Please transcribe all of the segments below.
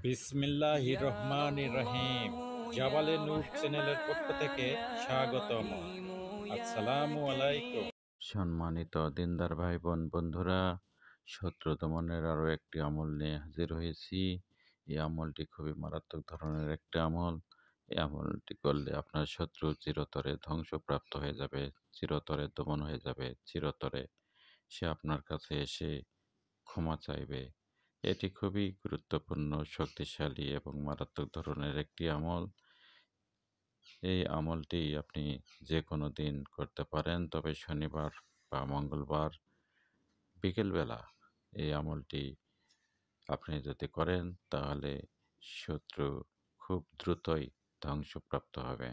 বিসমিল্লাহির রহমানির রহিম। জাবালে নূর চ্যানেলের পক্ষ থেকে স্বাগতম। আসসালামু আলাইকুম। সম্মানিত দিনদার ভাই বোন বন্ধুরা, শত্রু দমনের আরও একটি আমল নিয়ে হাজির হয়েছি। এই আমলটি খুবই মারাত্মক ধরনের একটা আমল। এই আমলটি করলে আপনার শত্রু চিরতরে ধ্বংসপ্রাপ্ত হয়ে যাবে, চিরতরে দমন হয়ে যাবে, চিরতরে সে আপনার কাছে এসে ক্ষমা চাইবে। এটি খুবই গুরুত্বপূর্ণ, শক্তিশালী এবং মারাত্মক ধরনের একটি আমল। এই আমলটি আপনি যে কোনো দিন করতে পারেন, তবে শনিবার বা মঙ্গলবার বিকেলবেলা এই আমলটি আপনি যদি করেন তাহলে শত্রু খুব দ্রুতই ধ্বংসপ্রাপ্ত হবে।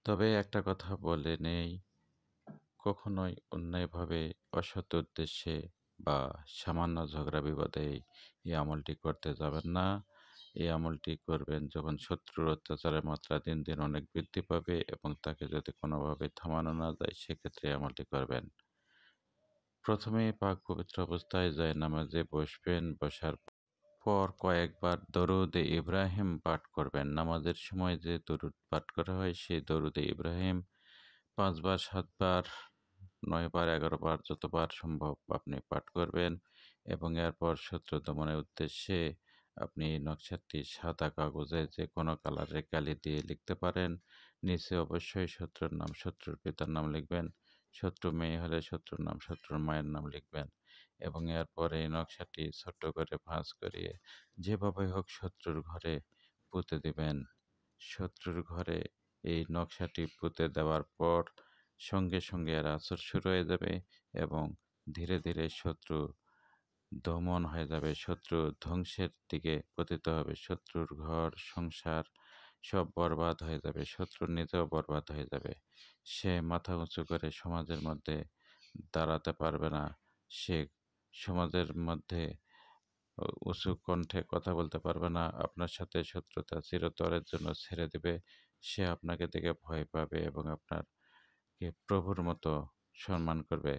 তবে একটা কথা বলে নেই, কখনোই অন্যায়ভাবে অসৎ উদ্দেশ্যে বা সামান্য ঝগড়া বিবাদে এই আমলটি করতে যাবেন না। এই আমলটি করবেন যখন শত্রুর অত্যাচারের মাত্রা দিন দিন অনেক বৃদ্ধি পাবে এবং তাকে যদি কোনোভাবে থামানো না যায়, সেক্ষেত্রে এই আমলটি করবেন। প্রথমে পাক পবিত্র অবস্থায় নামাজে বসবেন। বসার পর কয়েকবার দরুদ ইব্রাহিম পাঠ করবেন। নামাজের সময় যে দরুদ পাঠ করা হয় সেই দরুদ ইব্রাহিম ৫ বার, ৭ বার, ৯ বার, ১১ বার যতবার সম্ভব আপনি পাঠ করবেন এবং এরপর শত্রু দমনের উদ্দেশ্যে আপনি নকশাটি সাদা কাগজে যে কোনো কালারের কালি দিয়ে লিখতে পারেন। নিচে অবশ্যই শত্রুর নাম, শত্রুর পিতার নাম লিখবেন। শত্রু মেয়ে হলে শত্রুর নাম, শত্রুর মায়ের নাম লিখবেন এবং এরপর এই নকশাটি ছোট্ট করে ভাঁজ করিয়ে যেভাবে হোক শত্রুর ঘরে পুঁতে দিবেন। শত্রুর ঘরে এই নকশাটি পুঁতে দেওয়ার পর সঙ্গে সঙ্গে এর আছর শুরু হয়ে যাবে এবং ধীরে ধীরে শত্রু দমন হয়ে যাবে, শত্রু ধ্বংসের দিকে পতিত হবে। শত্রুর ঘর সংসার সব বরবাদ হয়ে যাবে, শত্রু নিজেও বরবাদ হয়ে যাবে। সে মাথা উঁচু করে সমাজের মধ্যে দাঁড়াতে পারবে না। সে সমাজের মধ্যে উঁচু কণ্ঠে কথা বলতে পারবে না। আপনার সাথে শত্রুতা চিরতরের জন্য ছেড়ে দিবে। সে আপনাকে দেখে ভয় পাবে এবং আপনারকে প্রভুর মতো সম্মান করবে।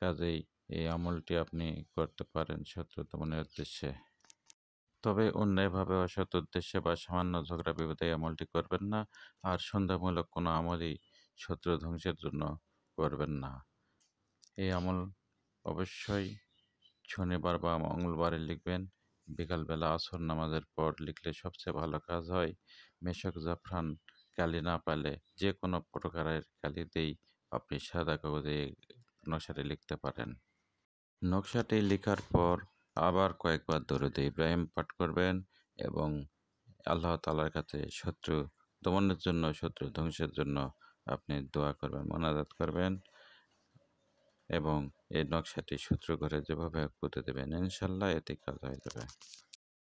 কাজেই এই আমলটি আপনি করতে পারেন শত্রু দমনের উদ্দেশ্যে। তবে অন্যায়ভাবে অসৎ উদ্দেশ্যে বা সামান্য ঝগড়া বিবাদে এই আমলটি করবেন না। আর সন্দেহমূলক কোনো আমলই শত্রু ধ্বংসের জন্য করবেন না। এই আমল অবশ্যই শনিবার বা মঙ্গলবারে লিখবেন। বিকালবেলা আসর নামাজের পর লিখলে সবচেয়ে ভালো কাজ হয়। মেশক জাফরান কালি না পালে যে কোনো প্রকারের কালিতেই আপনি সাদা কাগজে নকশাটি লিখতে পারেন। নকশাটি লিখার পর আবার কয়েকবার দরুদ ইব্রাহিম পাঠ করবেন এবং আল্লাহ তাআলার কাছে শত্রু দমনের জন্য, শত্রু ধ্বংসের জন্য আপনি দোয়া করবেন, মোনাজাত করবেন এবং এই নকশাটি শত্রু ঘরে যেভাবে পুঁতে দেবেন, ইনশাল্লাহ এতে কাজ হয়ে যাবে।